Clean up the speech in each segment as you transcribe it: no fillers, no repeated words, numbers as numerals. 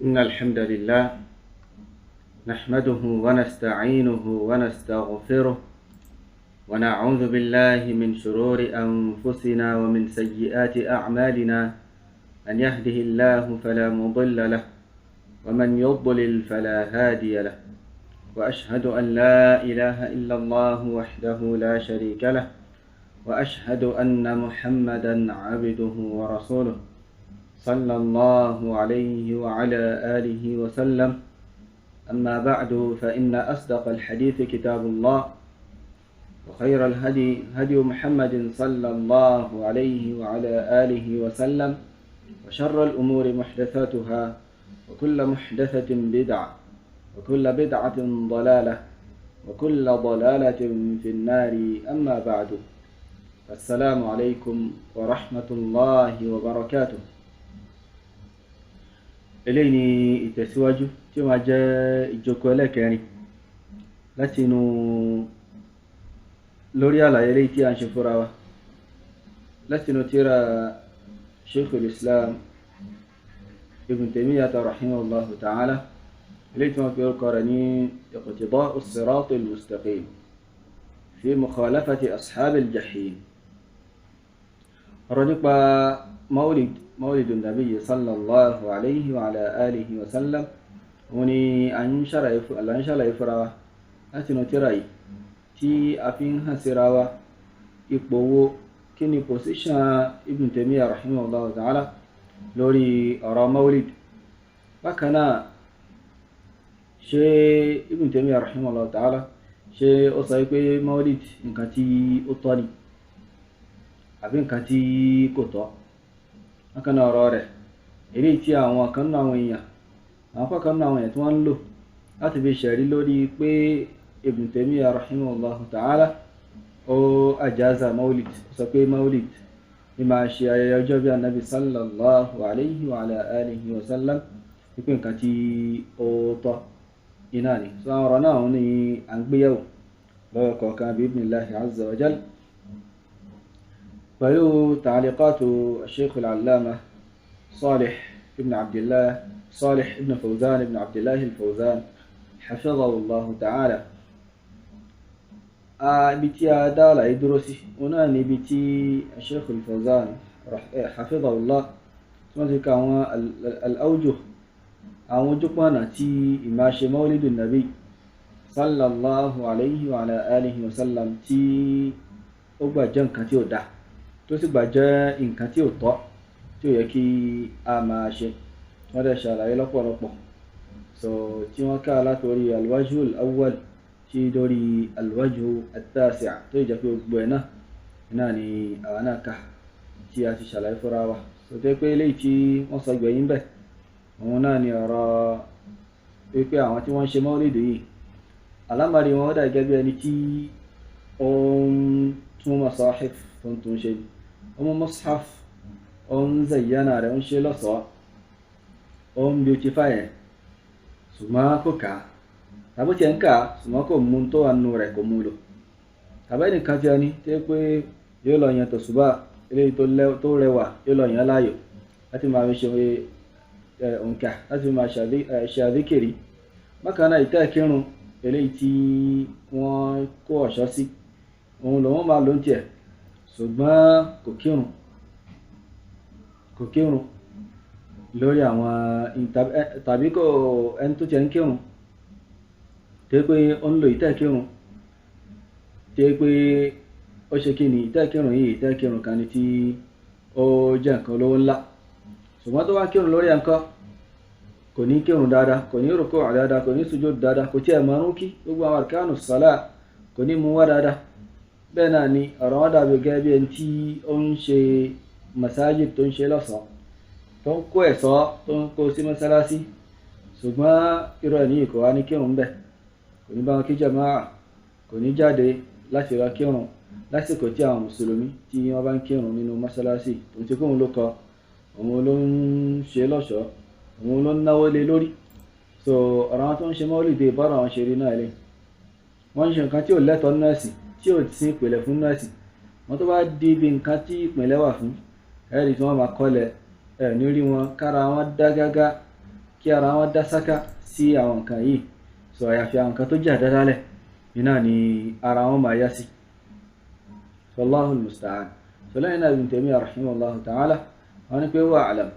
إن الحمد لله نحمده ونستعينه ونستغفره ونعوذ بالله من شرور أنفسنا ومن سيئات أعمالنا. من يهده الله فلا مضل له ومن يضلل فلا هادي له، وأشهد أن لا إله إلا الله وحده لا شريك له، وأشهد أن محمدا عبده ورسوله صلى الله عليه وعلى آله وسلم. أما بعد، فإن أصدق الحديث كتاب الله، وخير الهدي هدي محمد صلى الله عليه وعلى آله وسلم، وشر الأمور محدثاتها، وكل محدثة بدعة، وكل بدعة ضلالة، وكل ضلالة في النار. أما بعد، السلام عليكم ورحمة الله وبركاته. eléyìí ni ìtẹ̀síwájú tí ó máa jẹ́ ìjókòó ẹlẹ́kẹrin láti inú lórí àlàyé eléyìí tí a ń ṣe fúnra wa láti inú tírà Sheikhul Islam Ibn Taymiyyah rahimahullahu ta'ala, eléyìí tí wọ́n fi orúkọ rẹ̀ ní Iqtida'u as-sirati al-mustaqim fi mukhalafati ashabil jahim. ọ̀rọ̀ nípa مولد النبي صلى الله عليه وعلى آله وسلم وني أنشر يفرا أتنو تراي تي أفين هسراوا يقبو كني بوسيشن ابن تيمية رحمه الله تعالى لوري أرى مولد. وكنا شيء ابن تيمية رحمه الله تعالى شيء أصيبه مولد نكتي أطالي أبين كتي كتو akana ọ̀rọ̀ rẹ̀ èyí tí àwọn kan náà àwọn èèyàn tí wọ́n ń lò láti fi ṣẹ̀rí lórí pé Ibn Taymiyyah rahimahullahu ta'ala ó àjáza maulid, sọ pé maulid ní máa ṣe ayẹyẹ ọjọ́ bí Ànábì sallallahu alayhi wa ala alihi wa sallam wípé nǹkan tí ó tọ́ iná ni. sọ àwọn ọ̀rọ̀ náà ní à ń gbéyẹ̀wò lọ́wọ́ kọ̀ọ̀kan bí idhnillahi azza wa jal pẹ̀lú تعليقات الشيخ العلامة صالح ابن فوزان ابن عبد الله الفوزان حفظه الله تعالى. ibi tí a dá àlàyé dúró sí òun náà ni ibi tí الشيخ الفوزان حفظه الله tí wọ́n ti ka àwọn al-awjuh, àwọn ojúpọ̀nà tí ìmáṣe maulidu nabi sallallahu alayhi wa ala alihi wa sallam tí ó gbà jẹ́ nǹkan tí ó dá, tó sì gbà jẹ́ nǹkan tí ó tọ́, tí ó yẹ kí a máa ṣe. wọ́n dẹ̀ ṣàlàyé lọ́pọ̀lọpọ̀ tí wọ́n ká látorí alwajhu al-awwal tí dórí alwajhu at-tasi' tó jẹ́ pé gbogbo ẹ̀ náà ni àwọn náà ká tí a ti ṣàlàyé fúnra wa. tẹ́ pé eléyìí tí wọ́n sọ gbẹ̀yìn bẹ̀ òun náà ni ọ̀rọ̀ wípé àwọn tí wọ́n ń ṣe mọ́lídù yìí alámàrí wọn dà gẹ́gẹ́ bí ẹni tí ó ń tún masahif tó ń tún ṣe, ọmọ mushaf ó ń zayyana rẹ̀, ó ń ṣe lọ́ṣọ̀ọ́, ó ń beautify ẹ̀, ṣùgbọ́n kò ká tàbí tí ẹ ń ká ṣùgbọ́n kò mú tó wà nù rẹ̀, kò mú lò. tàbí ẹnìkan tí a ní tí pé yóò lọ yan tòṣùbà eléyìí tó rẹwà, yóò lọ yan láàyò láti máa fi ṣe òǹkà, láti máa ṣe àdíkìrì. bákan náà ìtẹ́ kírun eléyìí tí wọ́n kó ọ̀ṣọ́ sí, òun lòun máa lò ń tiẹ̀, ṣùgbọ́n kò kírun lórí àwọn tàbí kò ẹni tó ti ń kírun tẹ́ pé ó ń lo ìtẹ́ kírun, tẹ́ pé ó ṣe kí ni ìtẹ́ kírun yìí, ìtẹ́ kírun kan ni tí ó jẹ́ nǹkan olówó ńlá, ṣùgbọ́n tó wá kírun lórí ẹ̀ńkọ́ kò ní kírun dáadáa, kò ní rúkú dáadáa, kò ní sujud dáadáa, kò tí ẹ̀ mọ́rún kí gbogbo àwọn arkanu salat kò ní mú wá dáadáa. bẹ́ẹ̀ náà ni ọ̀rọ̀ wọn dàbí gẹ́gẹ́ bí ẹni tí ó ń ṣe masajid, tó ń ṣe lọ́ṣọ̀ọ́, tó ń kó ẹ̀ṣọ́, tó ń kó sí mọ́sálásí, ṣùgbọ́n irọ́ ẹ̀ níyì kò wá ní kírun bẹ́ẹ̀, kò ní bá wọn kí jàmáà, kò ní jáde láti lọ kírun lásìkò tí àwọn mùsùlùmí tí wọ́n bá ń kírun nínú mọ́sálásí, tó ń ti kóhun ló kọ, òun ló ń ṣe lọ́ṣọ̀ọ́, òun ló ń náwó lé lórí. ọ̀rọ̀ wọn tó ń ṣe mọ́lìdè bọ́rọ̀ wọn ṣe rí náà lé, wọ́n ń ṣe nǹkan tí ò lẹ́tọ̀ọ́ nínú ẹ̀sìn, tí ò sí ìpìlẹ̀ fún nínú ẹ̀sìn. wọ́n tó bá di ibi nǹkan tí ìpìlẹ̀ wà fún, ẹ̀rí tí wọ́n máa kọ́lẹ̀ ní rí wọn kára wọn dá gágá kí ara wọn dá sáká sí àwọn nǹkan yìí so àyàfi àwọn nǹkan tó jẹ́ àdádálẹ̀ iná ni ara wọn máa yá sí. wallahu almusta'an. so lẹ́yìn náà Ibn Taymiyyah rahimahullahu ta'ala wọ́n ní pé wa'lam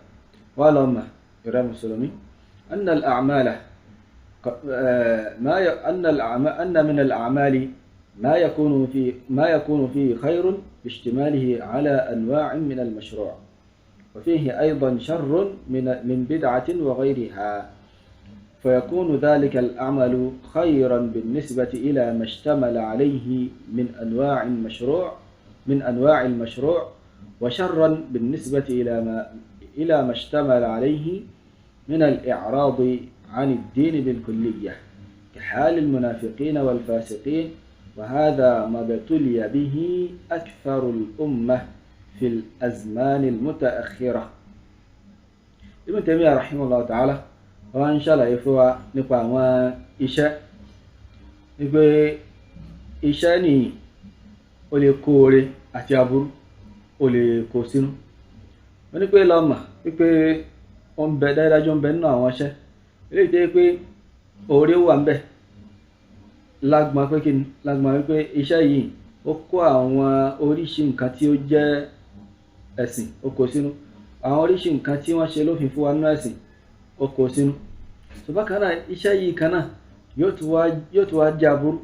wà lọ́mà ìrẹ́ mùsùlùmí anna al-a'mala أن من الأعمال ما يكون فيه خير باشتماله على أنواع من المشروع وفيه أيضا شر من بدعة وغيرها فيكون ذلك العمل خيرا بالنسبة إلى ما اشتمل عليه من أنواع المشروع وشرا بالنسبة إلى ما اشتمل عليه من الإعراض عن الدين بالكلية كحال المنافقين والفاسقين وهذا ما ابتلي به أكثر الأمة في الأزمان المتأخرة. ابن تيمية رحمه الله تعالى وإن شاء الله يفوى نقوى إشاء نقوى إشاء ني olè kó ore àti aburú olè kó sínú wọ́n ní pé lọ́mà wípé wọ́n bẹ dáadájọ́ ń bẹ nínú àwọn iṣẹ́ eléyìí tẹ́ pé oore wà ń bẹ lágbọ́n pé kí ni lágbọ́n wípé iṣẹ́ yìí ó kó àwọn oríṣi nǹkan tí ó jẹ́ ẹ̀sìn ó kó sínú àwọn oríṣi nǹkan tí wọ́n ṣe lófin fún wa nínú ẹ̀sìn ó kó sínú tó bákan náà iṣẹ́ yìí kan náà yóò tún wá jẹ́ aburú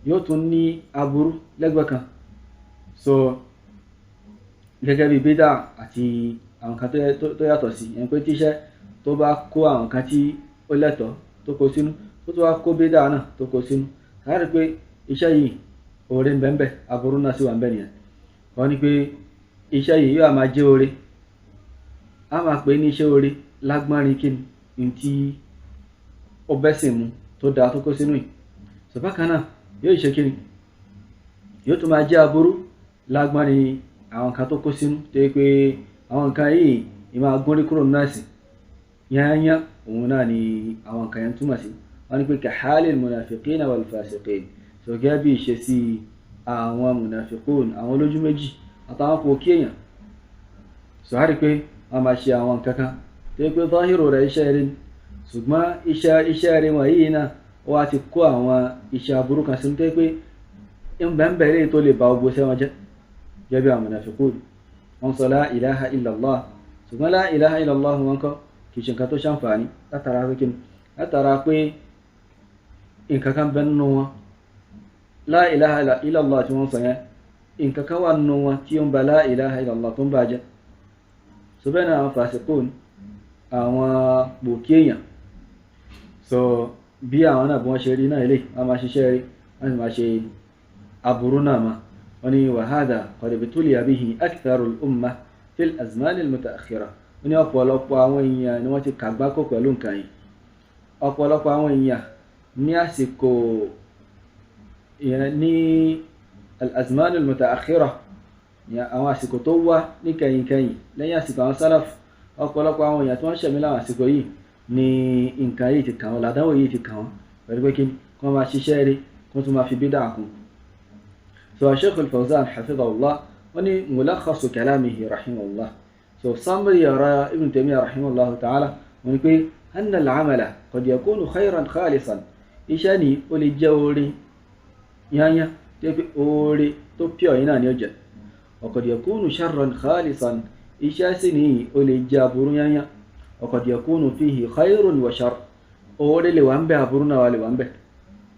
yóò tún ní aburú lẹ́gbẹ̀ẹ́ kan so gẹ́gẹ́ bí bídà àti àwọn kan tó yàtọ̀ sí ẹni pé tíṣẹ́ tó bá kó àwọn kan tí ó lẹ́tọ̀ọ́ tó kó sínú tó tó wá kó bídà náà tó kó sínú láti pé iṣẹ́ yìí oore ń bẹ́ẹ̀ aburú náà sì wà ń bẹ́ẹ̀ nìyẹn wọ́n ní pé iṣẹ́ yìí yóò máa jẹ́ oore a máa pè ní iṣẹ́ oore lágbárin kí ni tí ó bẹ́sìn mu tó dáa tó kó sínú yìí so bákan náà yóò ṣe kí ni yóò tún máa jẹ́ aburú lágbárin àwọn kan tó kó sínú tó yẹ pé àwọn nǹkan yìí ìmọ̀ agúnrí kúrò nínú ẹ̀sìn yányá òun náà ni àwọn nǹkan yẹn túmọ̀ sí wọ́n ní pé kahalil munafiqina wal fasiqin so gẹ́gẹ́ bí ìṣe sí àwọn munafiqun àwọn olójú méjì àtàwọn kò kí èèyàn so á rí pé wọ́n máa ṣe àwọn nǹkan kan tó yẹ pé zahiro rẹ̀ iṣẹ́ rẹ̀ ṣùgbọ́n iṣẹ́ rẹ̀ wọ̀nyí náà ó wá ti kó àwọn iṣẹ́ aburú kan sínú tó yẹ pé ń bẹ̀rẹ̀ tó lè ba ogbó sẹ́wọ̀n jẹ́ gẹ́gẹ́ bí àwọn munafiqun wọ́n sọ la ilaha illallah ṣùgbọ́n la ilaha illallah wọn kọ́ kì í ṣe nǹkan tó ṣàǹfààní látara pé nǹkan kan bẹ nínú wọn la ilaha illallah tí wọ́n sọ yẹn nǹkan kan wà nínú wọn tí ó ń ba la ilaha illallah tó ń bàjẹ́ so bẹ́ẹ̀ náà àwọn fasiqun àwọn gbòkí èèyàn so bí àwọn náà bí wọ́n ṣe rí náà ilé wọ́n máa ṣiṣẹ́ rí wọ́n sì máa ṣe aburú náà ma wọ́n ní wàhádà qad ibtuliya bihi aktharul umma fil azman al mutaakhira wọ́n ní ọ̀pọ̀lọpọ̀ àwọn èèyàn ni wọ́n ti kàgbákò pẹ̀lú nǹkan yìí ọ̀pọ̀lọpọ̀ àwọn èèyàn ní àsìkò ní al azman al mutaakhira àwọn àsìkò tó wá ní kẹyìnkẹyìn lẹ́yìn àsìkò àwọn sálàf ọ̀pọ̀lọpọ̀ àwọn èèyàn tí wọ́n ṣẹ̀mí láwọn àsìkò yìí ni nǹkan yìí ti kàn wọ́n làdánwò yìí ti kàn wọ́n pẹ̀lú pé kí wọ́n máa ṣiṣẹ́ rí kó tún máa fi bídà kún. so Shaykh al-Fawzan hafidhahullah wọ́n ní mulakhasu kalamihi rahimahullah so summary ọ̀rọ̀ Ibn Taymiyyah rahimahullah ta'ala wọ́n ní pé anna al-amala qad yakunu khayran khalisan iṣẹ́ ni ó lè jẹ́ oore yányá tó pé oore tó pure yìí náà ni ó jẹ́ wa qad yakunu sharran khalisan iṣẹ́ sì ni ó lè jẹ́ aburú yányá wa qad yakunu fihi khayrun wa shar oore lè wà ń bẹ aburú náà wà lè wà ń bẹ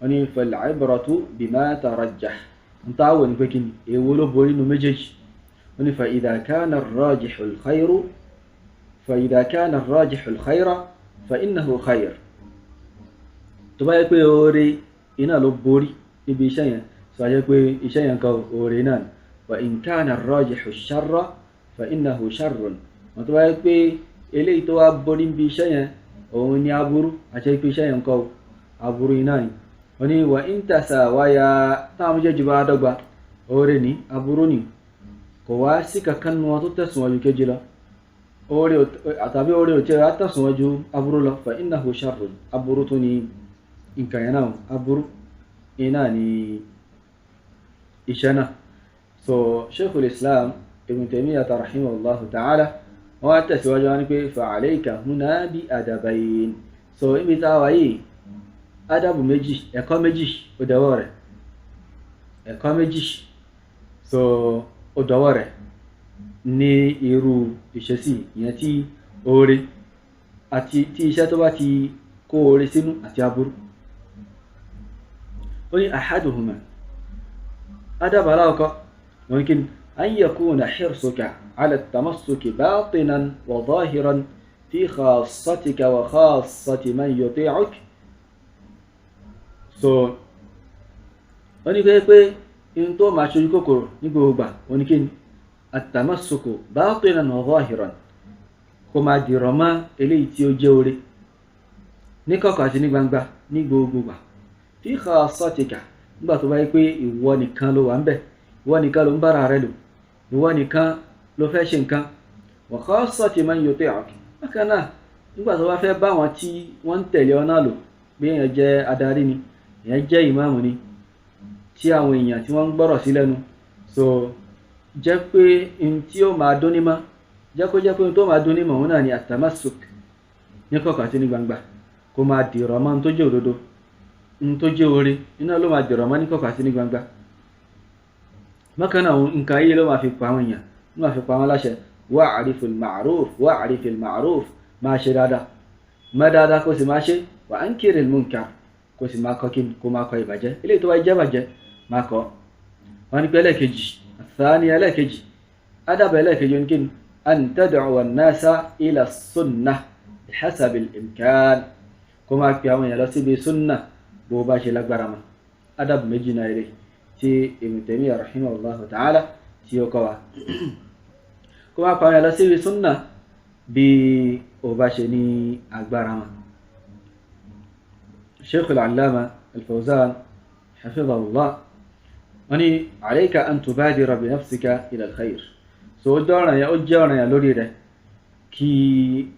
wọ́n ní fal-ibratu bima tarajjah ń táwọn ní pé kí ni èwo ló borí nínú méjèèjì wọ́n ní fa-idha kana ar-rajihu al-khayru fa innahu khayr tó bá yẹ pé oore iná ló borí níbi iṣẹ́ yẹn sọ yẹ pé iṣẹ́ yẹn kan oore náà wa in kana ar-rajihu ash-sharra fa innahu sharrun wọ́n tó bá yẹ pé eléyìí tó wá borí níbi iṣẹ́ yẹn òun ni aburú àti pé iṣẹ́ yẹn kan aburú iná ni wọ́n ní wa in tasawaya táwọn méjèèjì bá dọ́gba oore ní aburú ni kò wá sí kankan nu wọn tó tẹ̀sùn wọn ju kejì lọ oore àtàbí oore ò tiẹ̀ wá tẹ̀sùn wọn ju aburú lọ fa innahu sharrun aburú tó ní nǹkan yẹn náà aburú iná ni iṣẹ́ náà so Shaykhul Islam Ibn Taymiyyah rahimahullahu ta'ala wọ́n á tẹ̀síwájú wọn ní pé fa'alayka huna bi adabayn. So ibi tá a wà yìí adabu méjì ẹ̀kọ́ méjì ó dọwọ́ rẹ̀, ẹ̀kọ́ méjì so ó dọwọ́ rẹ̀ ní irú ìṣesí ìyẹn tí oore àti tí iṣẹ́ tó bá ti kó oore sínú àti aburú. ó ní ahaduhuma adab aláwọ̀kọ́ wọn kí an yakuna hirsuka ala at-tamassuki batinan wa zahiran fi khassatika wa khassati man yuti'uk. So ó ní pé in tó máa ṣojú kòkòrò ní gbogbo gbà ó ní kí ni at-tamassuku batinan wa zahiran, kó máa dìrọ̀ mọ́ eléyìí tí ó jẹ́ oore ní kọ̀kọ̀ àti ní gbangba ní gbogbo gbà. Fi khassatika, nígbà tó bá yẹ pé ìwọ nìkan ló wà ń bẹ̀, ìwọ nìkan ló ń bára rẹ lò, ìwọ nìkan ló fẹ́ ṣe nǹkan. Wa khassati man yuti'uk, bákan náà nígbà tó bá fẹ́ bá wọn tí wọ́n ń tẹ̀lé ọ náà lò, bí èèyàn jẹ́ adarí ni, èèyàn jẹ́ ìmáàmù ni, tí àwọn èèyàn tí wọ́n ń gbọ́rọ̀ sí lẹ́nu. So jẹ́ pé in tí ó máa dún ní mọ́, jẹ́ pé in tó máa dún ní mọ́ òun náà ni at-tamassuk ní kọ̀kọ̀ àti ní gbangba, kó máa dìrọ̀ mọ́ n tó jẹ́ òdodo, n tó jẹ́ oore iná ló máa dìrọ̀ mọ́ ní kọ̀kọ̀ àti ní gbangba. Bákan náà nǹkan yìí ló máa fi pa àwọn èèyàn, ló máa fi pa àwọn láṣẹ wa'rifil ma'ruf, máa ṣe dáadáa, má dáadáa kó sì máa ṣe, wa ankiril munkar, kó sì máa kọ́ kí kó máa kọ ìbàjẹ́, eléyìí tó bá jẹ́ bàjẹ́ máa kọ́. wọ́n ní pé ẹlẹ́ẹ̀kejì àtàní ẹlẹ́ẹ̀kejì adab ẹlẹ́ẹ̀kejì ní kí ni an tad'u an-nasa ila sunnah bihasabil imkan, kó máa pe àwọn èèyàn lọ síbi sunnah bó bá ṣe lágbára mọ́. adab méjì náà eré tí Ibn Taymiyyah rahimahullahu ta'ala tí ó kọ́ wa. kó máa pa àwọn èèyàn lọ síbi sunnah bí ó bá ṣe ní agbára mọ́. Shaykh al-Allama al-Fawzan hafidhahullah wọ́n ní alayka an tubadira bi nafsika ila al-khayr. So ó jẹ́ ọ̀ràn yẹn lórí rẹ̀ kí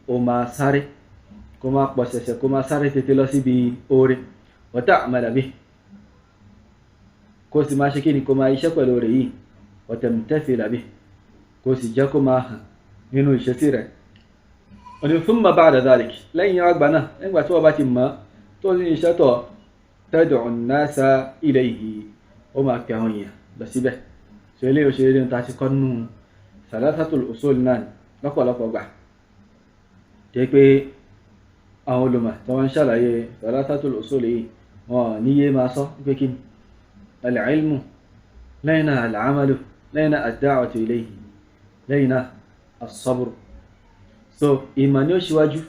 o máa sáré, kó máa pọ̀ ṣẹ̀ṣẹ̀, kó máa sáré tètè lọ síbi oore. Wa ta'mala bih, kó sì máa ṣe kí ni, kó máa iṣẹ́ pẹ̀lú oore yìí. Wa tamtathila bih, kó sì jẹ́ kó máa hàn nínú ìṣesí rẹ̀. wọ́n ní thumma ba'da dhalik, lẹ́yìn àgbà náà, lẹ́yìn ìgbà tí wọ́n bá ti mọ̀ tó ní iṣẹ́ tọ̀, tad'u an-nasa ilayhi, ó máa pe àwọn èèyàn lọ síbẹ̀. So ilé òṣèré ní ta ti kọ́ nínú thalathatul usul náà lọ́pọ̀lọpọ̀ gbà, jẹ́ pé àwọn olùmọ̀ tí wọ́n ń ṣàlàyé thalathatul usul yìí wọ́n níye máa sọ pé kí al-ilmu, lẹ́yìn náà al-amalu, lẹ́yìn náà ad-da'watu ilayhi, lẹ́yìn náà as-sabru. So ìmọ̀ ni ó ṣíwájú,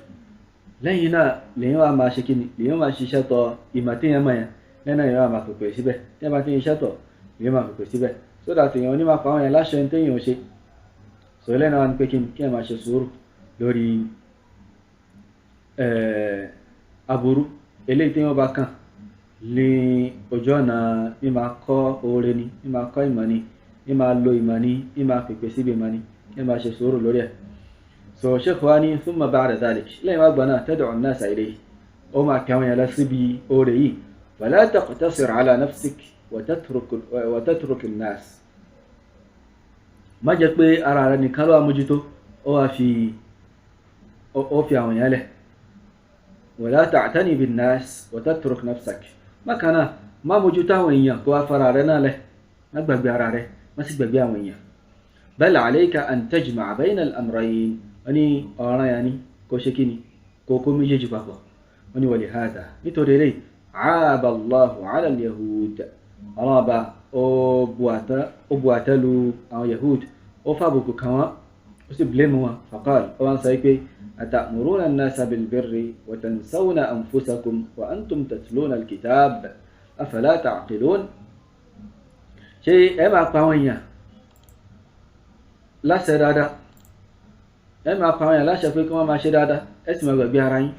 lẹ́yìn náà lèyìn wá máa ṣe kí ni, lèyìn máa ṣiṣẹ́ tọ ìmọ̀ tí yẹn mọ̀ yẹn, lẹ́yìn náà yẹn máa pèpè síbẹ̀, tí yẹn bá ti ń iṣẹ́ tọ̀ lèyìn máa pèpè síbẹ̀, so that èèyàn ní máa pa àwọn yẹn láṣẹ téèyàn ò ṣe. So lẹ́yìn náà wá ní pé kí yẹn máa ṣe sùúrù lórí aburú eléyìí tí wọ́n bá kàn ní ojú ọ̀nà ní máa kọ́ oore ni, ní máa kọ́ ìmọ̀ ni, ní máa lo ìmọ̀ ni, ní máa pèpè síbi ìmọ̀ ni, ní máa ṣe sùúrù lórí ẹ̀. So Sheikh wa ní thumma ba'da dhalik, lẹ́yìn wá gbà náà tad'u an-nasa ilayhi, ó máa kí àwọn yẹn lọ síbi oore yìí. Fala taqtasir ala nafsik wa tatruk an-nas, má jẹ́ pé ara rẹ̀ nìkan ló wà mójútó, ó fi àwọn yẹn lẹ̀. Wala ta'tani bin-nas wa tatruk nafsak, bákan náà má mójútó àwọn èèyàn kó wá fara rẹ̀ náà lẹ̀, má gbàgbé ara rẹ̀, má sì gbàgbé àwọn èèyàn. Bal alayka an tajma'a bayna al-amrayn, wọ́n ní ọ̀ràn yẹn ni kó ṣe kí ni, kó kó méjèèjì papọ̀. wọ́n ní wa lihadha, nítorí eléyìí aaba Allahu ala al-yahud, ọlọ́ọ̀ba ó bu àtẹ́lu àwọn yahud, ó fàbùkù kan wọ́n, ó sì blame wọn. Faqal, ó wá ń sọ pé atamuruna an-nasa bil-birri wa tansawna anfusakum wa antum tatluna al-kitab afala ta'qilun. ṣé ẹ máa pa àwọn èèyàn láṣẹ dáadáa, ẹ máa pa àwọn èèyàn láṣẹ pé kí wọ́n máa ṣe dáadáa, ẹ sì máa gbàgbé ara yín.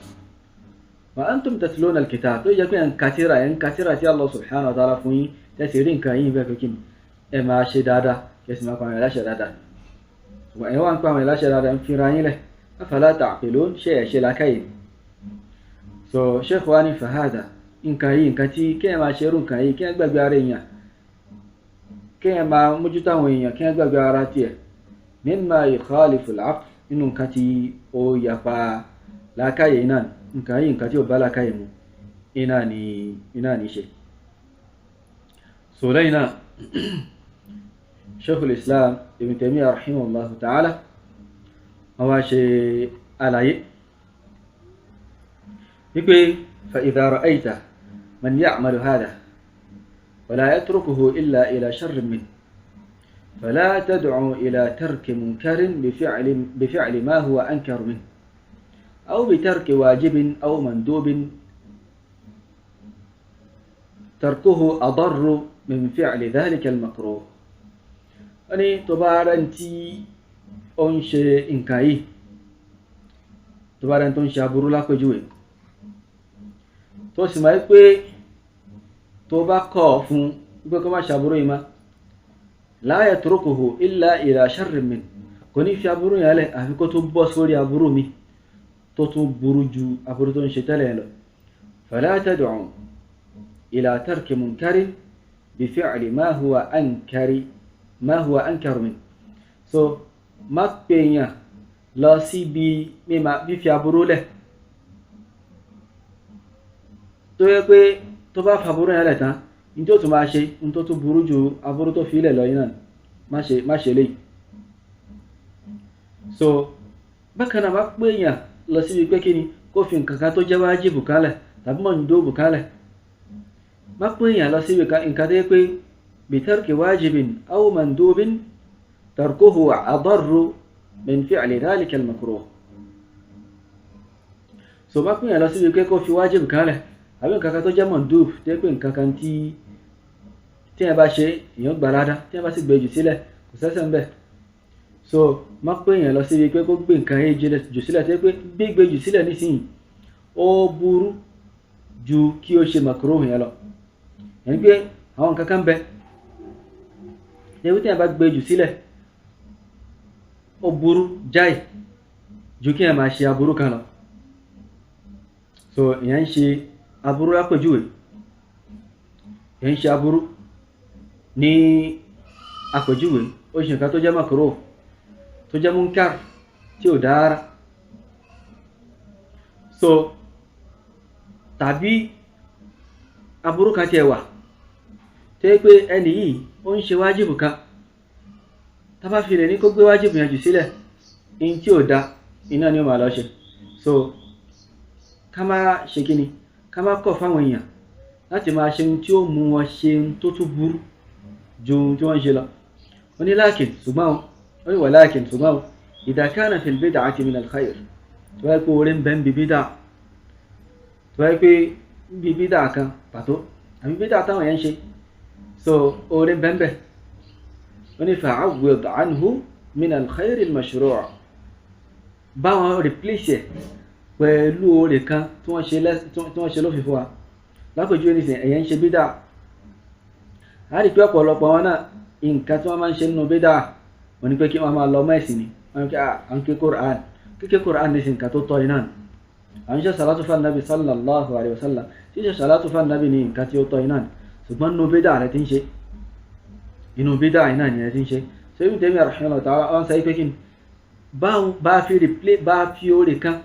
wa antum tatluna al-kitab, tó jẹ́ pé ẹ̀ ń katira tí Allah subhanahu wa ta'ala fún yín, tẹ́sí rí nǹkan yín bẹ́ẹ̀ pé kí ni ẹ máa ṣe dáadáa, kí ẹ sì máa pa àwọn èèyàn láṣẹ dáadáa. ẹ̀ wá ń pa àwọn èèyàn láṣẹ dáadáa ń fi ra yín lẹ̀, afala ta'qilun, ṣe ẹ̀ ṣe lákàyè. So Sheikh wa ní fahadha, nǹkan yìí, nǹkan tí kí ẹ máa ṣerú nǹkan yìí, kí ẹ gbàgbé ara èèyàn, kí ẹ máa mójútó àwọn èèyàn, kí ẹ gbàgbé ara tiẹ̀, mimma yukhalifu al-aql, nínú nǹkan tí ó yapa làákàyè náà nǹkan yìí nǹkan tí ó bá làákàyè mu iná ní ṣe. so lẹ́yìn náà Shaykhul Islam Ibn Taymiyyah rahimahullahu ta'ala wọ́n wá ṣe àlàyé wípé fa idha ra'ayta man ya'malu hadha ولا يتركه إلا إلى شر منه فلا تدعو إلى ترك منكر بفعل ما هو أنكر منه أو بترك واجب أو مندوب تركه أضر من فعل ذلك المكروه. أني تبارنتي أنشي إنكاي تبارنتي أنشي أبورو لكو جوي تو سمعي tó bá kọ̀ fún pé kó má ṣàbúrú yìí má la yatrukuhu illa ila sharrin min kò ní fi aburú yẹn lẹ̀ àfi kó tó bọ́ sórí aburú mi tó tún burú ju aburú tó ń ṣe tẹ́lẹ̀ lọ. fala tad'u ila tarki munkarin bi fi'li ma huwa ankar min. so má pèèyàn lọ síbi mímá fífi aburú lẹ̀ tó yẹ pé tó bá fàbúrú yẹn lẹ̀ tán ní tó tún máa ṣe ní tó tún burú ju aburú tó fi ilẹ̀ lọ yìí náà má ṣe lè. so bákan náà má pé èèyàn lọ síbi pé kí ni kó fi nǹkan kan tó jẹ́ wájìbù kálẹ̀ tàbí mandúbù kálẹ̀ má pé èèyàn lọ síbi nǹkan tó yẹ pé bitarki wájibin aw mandúbin tarkuhu adarru min fi'li dhalika al-makruh. so má pé èèyàn lọ síbi pé kó fi wájìbù kálẹ̀ àbí nǹkan kan tó jẹ́ mandub tó yẹ pé nǹkan kan tí ẹ bá ṣe èèyàn gbà ládá tí ẹ bá sì gbé jù sílẹ̀ kò sẹ́sẹ̀ ń bẹ̀. so má pé èèyàn lọ síbi pé kó gbé nǹkan yẹn jù sílẹ̀ tó yẹ pé gbígbé jù sílẹ̀ nísìnyí ó burú ju kí ó ṣe makruh yẹn lọ. ẹni pé àwọn nǹkan kan bẹ tí ẹ bá gbé jù sílẹ̀ ó burú jáì ju kí ẹ máa ṣe aburú kan lọ. so ìyẹn ń ṣe aburú lápèjúwe èyí ń ṣe aburú ní àpèjúwe ó ṣe nǹkan tó jẹ́ makruh tó jẹ́ munkar tí ò dára. so tàbí aburú kan tí ẹ wà tó yẹ pé ẹni yìí ó ń ṣe wájìbù kan tá bá fi lè ní kó gbé wájìbù yẹn jù sílẹ̀ in tí ò dá iná ni ó máa lọ ṣe. so ká má ṣe kíni ká má kọ̀ fáwọn èèyàn láti máa ṣe ohun tí ó mú wọn ṣe ohun tó tún burú ju ohun tí wọ́n ń ṣe lọ. ó ní láàkìn ṣùgbọ́n ó ní wà láàkìn ṣùgbọ́n idha kana fil bid'ati min al-khayr tó wáyé pé orí ń bẹ ń bi bídà tó wáyé pé ń bi bídà kan pàtó àbí bídà táwọn yẹn ń ṣe so orí ń bẹ ń bẹ. ó ní fa'awwid anhu min al-khayr al-mashru' báwọn replace pẹ̀lú oore kan tí wọ́n ṣe lófin fún wa. lápèjúwe nísìn ẹ̀yẹ ń ṣe bídà a rí pé ọ̀pọ̀lọpọ̀ wọn náà nǹkan tí wọ́n máa ń ṣe nínú bídà wọ́n ní pé kí wọ́n máa lọ mẹ́sìn ni wọ́n ní à ń ké Qur'an kíké Qur'an nísìn nǹkan tó tọ́ iná ni à ń ṣe salatu fa nabi sallallahu alayhi wa sallam ṣíṣe salatu fa nabi ní nǹkan tí ó tọ́ iná ni ṣùgbọ́n nínú bídà rẹ ti ń ṣe inú bídà iná ni rẹ ti ń ṣe. ṣé Ibn Taymiyyah rahimahullah ta'ala wọ́n sọ pé kí ni bá fi oore kan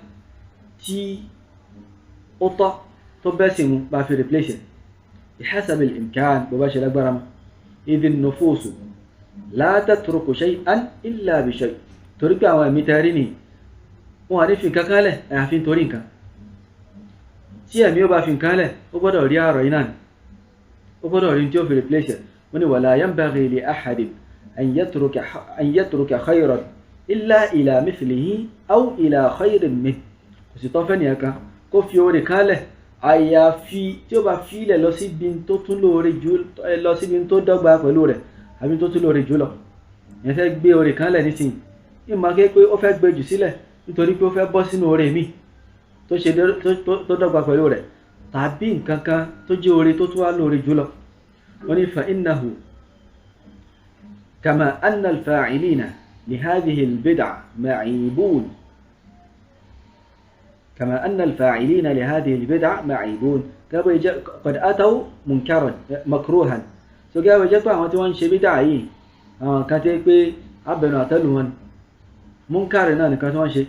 tí ó tọ́ tó bẹ́ sí mú bá fi replace بحسب الإمكان بباشر أكبر إذ النفوس لا تترك شيئا إلا بشيء تركا ومتاريني وعرفين كاكالة أعفين تورينكا tí ẹ̀mí ó bá fi nǹkan lẹ̀ ó gbọ́dọ̀ rí àrọ̀ iná ni ó gbọ́dọ̀ rí tí ó fi replace ẹ̀ wọ́n ni wala yanbaghi li ahadin an yatruka khayran illa ila mithlihi aw ila khayrin minhu kò sì tọ́ fẹ́ nìyẹn kan kó fi oore kan lẹ̀ àyàfi tí ó bá fi ilẹ̀ lọ síbi tó tún lóore jù lọ síbi tó dọ́gba pẹ̀lú rẹ̀ àbí tó tún lóore jù lọ ìyẹn fẹ́ gbé oore kan lẹ̀ nísìnyí ìmọ̀ ké pé ó fẹ́ gbé jù sílẹ̀ nítorí pé ó fẹ́ bọ́ sínú oore mi tó dọ́gba pẹ̀lú rẹ̀ tàbí nǹkan kan tó jẹ́ oore tó tún wá lóore jùlọ wọ́n ní fa innahu kama anna al-fa'ilina li hadhihi al-bid'a ma'ibun kama anna al-fa'ilina li hadhihi al-bid'a ma'ibun gaba qad ataw munkaran makruhan so gaba jẹ́ pé àwọn tí wọ́n ń ṣe bídà yìí àwọn kan tẹ́ pé abẹnu àtẹ́lù wọn munkar náà nìkan tí wọ́n ṣe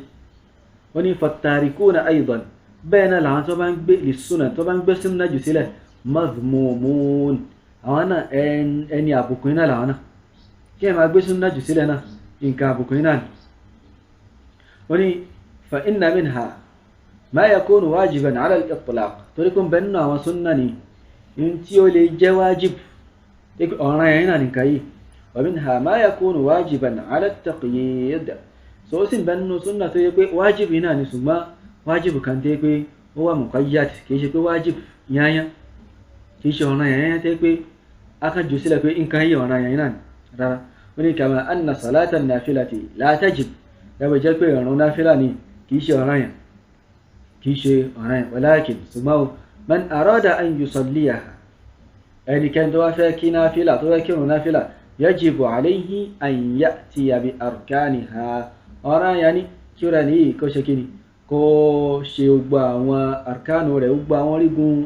wọ́n ní fattarikuna aidan bẹ́ẹ̀ náà làwọn tó bá ń gbé lis-sunnah tó bá ń gbé sunnah jù sílẹ̀ madhmumun àwọn náà ẹni àbùkù náà làwọn náà kí ẹ máa gbé sunnah jù sílẹ̀ náà nǹkan àbùkù náà ni wọ́n ní fa inna minha ma yakunu wajiban ala al-itlaq torí kún bẹ́ẹ̀ nínú àwọn sunnah ni in tí ó lè jẹ́ wájib ọ̀ràn yẹn náà nìkan yìí wa minha ma yakunu wajiban ala at-taqyid so sin bẹ́ẹ̀ sunna tó yẹ pé wájib náà ni ṣùgbọ́n wájib kan tó yẹ pé ó wà muqayyad kìí ṣe pé wájib yányá kìí ṣe ọ̀ràn yányá tó yẹ pé aka jù sílẹ̀ pé nǹkan yìí ọ̀ràn yányá náà rárá wọ́n ní kama anna salatan nafilati la tajib yàgbẹ́ jẹ́ pé ọ̀ràn náfílà ni kìí ṣe ọ̀ràn yàn kìí ṣe ọ̀ràn yàn walakin ṣùgbọ́n man arada an yusalliyaha ẹnikẹ́ni tó wá fẹ́ kí náfílà tó fẹ́ kírun náfílà yajibu alayhi an ya'tiya bi arkaniha ọ̀ràn yà ní kí ó rẹ̀ ní kó ṣe kíni kó ṣe gbogbo àwọn arkanu rẹ̀ gbogbo àwọn orígun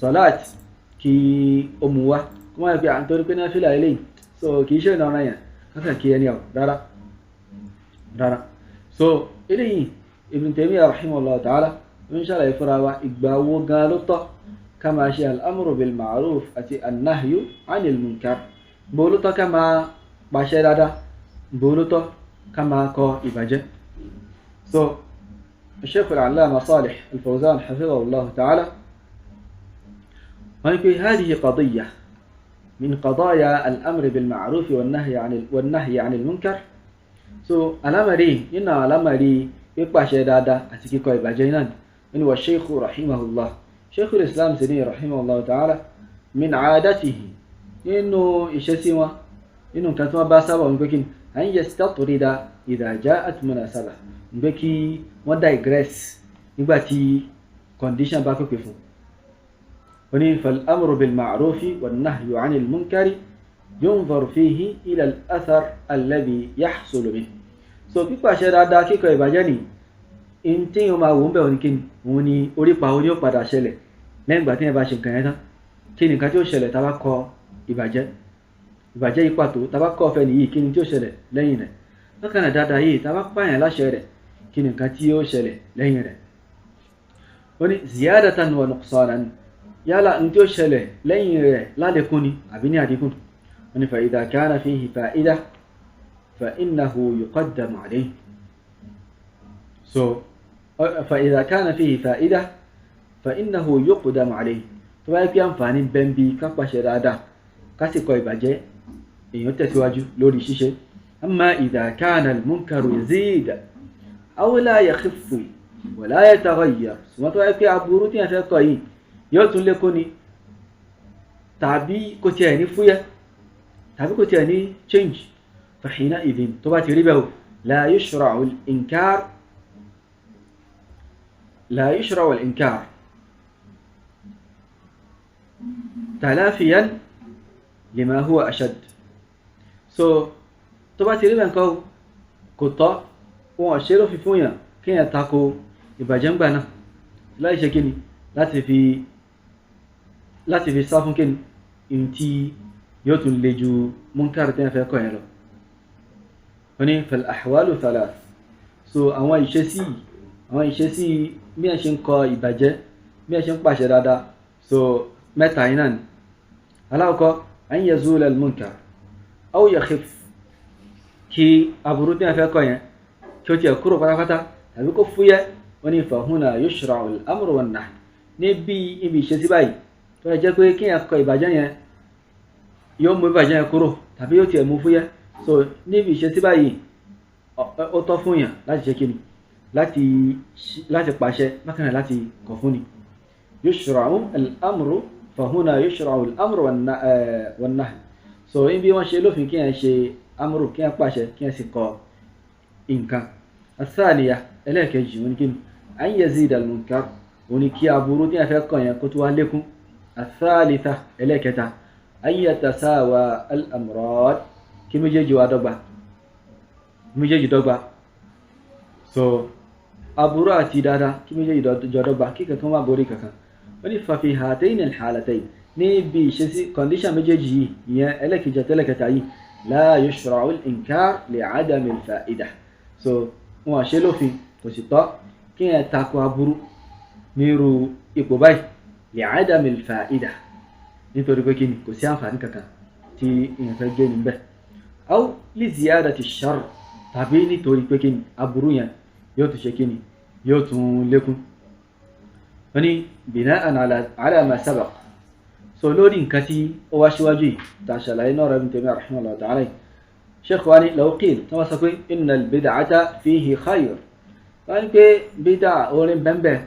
salat kí ó mú wá kó máa fi àntorí pé náfílà eléyìí so kìí ṣe ọ̀ràn yà kankan kí ẹni ọ̀ rárá so eléyìí Ibn Taymiyyah rahimahullah ta'ala ń ṣàlàyé fúnra wa ìgbà wo gan ló tọ́ ká máa ṣe al-amru bil ma'ruf àti an-nahyu 'anil munkar bó ló tọ́ ká máa pàṣẹ dáadáa bó ló tọ́ كما قال إباجة so الشيخ العلامة صالح الفوزان حفظه الله تعالى ويقول هذه قضية من قضايا الأمر بالمعروف والنهي عن المنكر so الأمري إن الأمري يقبع شدادة أتكيكو إباجينا من والشيخ رحمه الله شيخ الإسلام سني رحمه الله تعالى من عادته إنه إشسيما إنه كانت باسابة ونقول أن يستطرد إذا جاءت مناسبة نبكي wọ́n digress nígbàtí condition bá pèpè fún wọ́n فالأمر بالمعروف والنهي عن المنكر ينظر فيه إلى الأثر الذي يحصل به so pípàṣẹ dáadáa kíkọ̀ ìbàjẹ́ ni in tí yíò máa wò ń bẹ̀ òní kíni òun ni orípa orí ó padà ṣẹlẹ̀ lẹ́yìn ìgbà tí ẹ bá ṣe nǹkan yẹn tán kí ni nǹkan tí ó ṣẹlẹ̀ tá bá kọ ìbàjẹ́ yìí pàtó tá bá kọ́ ọ̀fẹ́ nìyí kí ni tí ó ṣẹlẹ̀ lẹ́yìn rẹ̀ lọ́kànnà dáadáa yìí tá bá pààyàn láṣẹ rẹ̀ kí ni nǹkan tí ó ṣẹlẹ̀ lẹ́yìn rẹ̀ ó ní ziyadatan wa nuqsanan yálà ní tí ó ṣẹlẹ̀ lẹ́yìn rẹ̀ lálékún ni àbí ní àdínkù ó ní fa idha kana fihi fa'ida fa innahu yuqaddamu alayhi so fa idha kana fihi fa'ida fa innahu yuqaddamu alayhi tó bá yẹ kí àǹfààní bẹ́ńbí ká pàṣẹ dáadáa ká sì kọ ìbàjẹ́ èèyàn tẹ̀síwájú lórí ṣíṣe amma idha kana al-munkaru yazid aw la yakhiffu wa la yataghayyar ṣùgbọ́n tó wáyé pé aburú tí a fẹ́ kọ yìí yóò tún lékún ni tàbí kò tiẹ̀ ní fúyẹ́ tàbí kò tiẹ̀ ní change fa hina idhin tó bá ti rí bẹ́ẹ̀ la yushra'u al-inkar talafiyan lima huwa ashad so tó bá ti rí bẹ́ẹ̀ kọ́ kò tọ́ wọn ṣe ló fi fún yàn kí yàn tako ìbàjẹ́ ń gbà náà láì ṣe kíni láti fi sá fún kíni in tí yóò tún lè ju munkar tí wọ́n fẹ́ kọ́ yẹn lọ wọ́n ní fal ahwalu thalath so àwọn ìṣesí bí ẹ ṣe ń kọ ìbàjẹ́ bí ẹ ṣe ń pàṣẹ dáadáa so mẹ́ta yìí náà ni aláwọ̀kọ́ an yazula al-munkar aw yakhif kí aburú tí wọ́n fẹ́ kọ́ yẹn kí ó tiẹ̀ kúrò pátápátá tàbí kó fúyẹ́ wọ́n ní fahuna yushra'u al-amru wan-nahy níbi ibi ìṣesí báyìí tó yẹ jẹ́ pé kí yẹn kọ ìbàjẹ́ yẹn yóò mú ìbàjẹ́ yẹn kúrò tàbí yóò tiẹ̀ mú fúyẹ́ so níbi ìṣesí báyìí ó tọ́ fún yàn láti ṣe kíni láti pàṣẹ bákan náà láti kọ̀ fún ni yushra'u al-amru fahuna yushra'u al-amru wan-nahy so ibi wọ́n ṣe lófin kí yẹn ṣe amru kí yẹn pàṣẹ kí yẹn sì kọ nǹkan الثانية ẹlẹ́ẹ̀kejì wọn kí ni an yazida al-munkar wọn kí aburú tí a fẹ́ kàn yẹn kó tó wá lékún الثالثة ẹlẹ́ẹ̀kẹta an yatasawa al-amrad kí méjèèjì wá dọ́gba so aburú àti dáadáa kí méjèèjì jọ dọ́gba kí kankan wá borí kankan wọ́n ní fa fi hatayn al-halatayn níbi ìṣesí condition méjèèjì yìí ìyẹn ẹlẹ́ẹ̀kejì àti ẹlẹ́ẹ̀kẹta yìí la yushra'u al-inkar li'adami al-fa'ida so wọn ṣe lófin kò sì tọ́ kí ẹ tako aburú nírú ipò báyìí li'adami al-fa'ida nítorí pé kí ni kò sí àǹfààní kankan tí èèyàn fẹ́ gé níbẹ̀ aw li ziyadati ash-sharr tàbí nítorí pé kí ni aburú yẹn yóò tún ṣe kí ni yóò tún lékún wọ́n ní bina'an ala ma sabaq so lórí nǹkan tí ó wá síwájú yìí ta ṣàlàyé náà Ibn Taymiyyah rahimahullah ta'ala sheikh wani law qil tí wọ́n sọ pé inna al-bid'ata fihi khayr wọ́n ní pé bídà orin bẹ́ẹ̀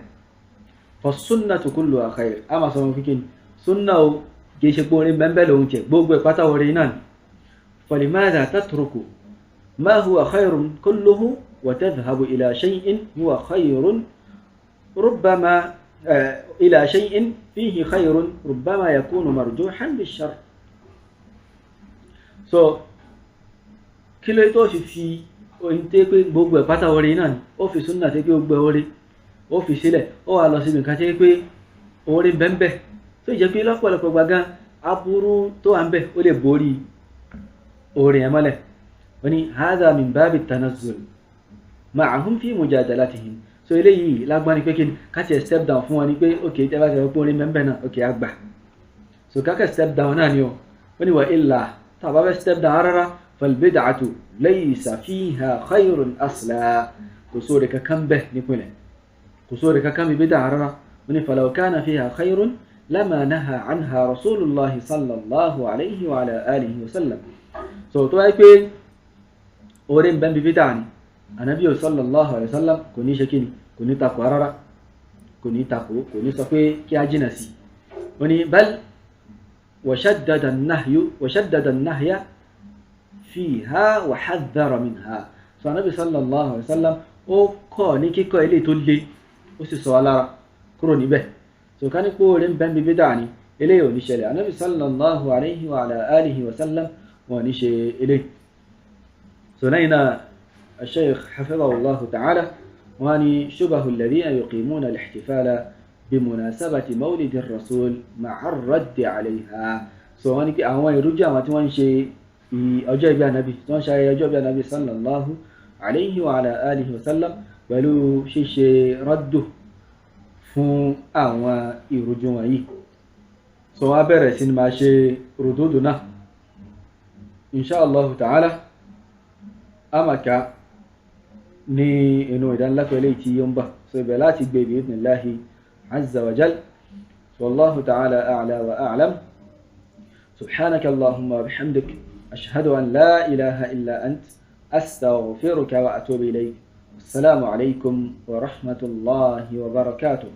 fas-sunnatu kulluha khayr a máa sọ wọn kíkín sunna o kìí ṣe pé orin bẹ́ẹ̀ lòun tẹ̀ gbogbo ẹ̀ pátá orin náà falimadha tatruku ma huwa khayrun kulluhu wa tadhhabu ila shay'in huwa khayrun rubbama إلى شيء فيه خير ربما يكون مرجوحا بالشر so kí ló tó fi ohun tẹ́ pé gbogbo ẹ̀ pátá orí náà ni ó fi súnnà tẹ́ pé gbogbo orí ó fi sílẹ̀ ó wà lọ sí nǹkan tẹ́ pé orí bẹ́ẹ̀ tó jẹ́ pé lọ́pọ̀lọpọ̀ gbàgán aburú tó wà ń bẹ̀ ó lè borí orí ẹ̀ mọ́lẹ̀ wọ́n ní hadha min babi tanazzul ma'ahum fi mujadalatihim so eléyìí lágbọ́n ni pé kí ni ká ti step down fún wọn ni pé ok tẹ́ bá ti rọ pé orin mẹ́mbẹ́ náà ok àgbà so kákẹ́ step down náà ni ó wọ́n ni wà ilà tàbá bẹ́ step down rárá falbid'atu laysa fiha khayrun asla kò sóre kankan bẹ́ nípìnlẹ̀ kò sóre kankan bí bid'a rárá wọ́n ni falaw kana fiha khayrun lama naha anha rasulullahi sallallahu alayhi wa ala alihi wa sallam so tó wáyé pé orin bẹ́ bí bid'a ni Ànábì sallallahu alayhi wa sallam kò ní ṣe kíni kò ní takò rárá kò ní takò kò ní sọ pé kí a jìnà sí wọ́n ní bal wa shaddada an-nahya fiha wa hadhara minha so Ànábì sallallahu alayhi wa sallam ó kọ́ ní kíkọ́ ilé tó le ó sì sọ alára kúrò níbẹ̀ so ká ní pé orin bẹ́ẹ̀ bí bídà ni ilé ò ní ṣẹlẹ̀ Ànábì sallallahu alayhi wa ala alihi wa sallam wọ́n ní ṣe ilé so náà iná الشيخ حفظه الله تعالى واني شبه الذين يقيمون الاحتفال بمناسبة مولد الرسول مع الرد عليها so wọ́n ní kí àwọn ìrújú àwọn tí wọ́n ń ṣe ọjọ́ ìbí ànábì tí wọ́n ṣe ọjọ́ ìbí ànábì sallallahu alayhi wa ala alihi wa sallam pẹ̀lú ṣíṣe rọ́dù fún àwọn ìrújú wọ̀nyí so wọ́n bẹ̀rẹ̀ sí ni máa ṣe rùdúdù náà inṣáàlláhu ta'ala amaka ní inú ìdánilẹ́kọ̀ọ́ ilé tí yóò ń bà so ibẹ̀ láti gbé bi idhnillahi azza wa jal wallahu ta'ala a'la wa a'lam subhanaka allahumma wa bihamdik ashhadu an la ilaha illa ant astaghfiruka wa atubu ilayk assalamu alaykum wa rahmatullahi wa barakatuh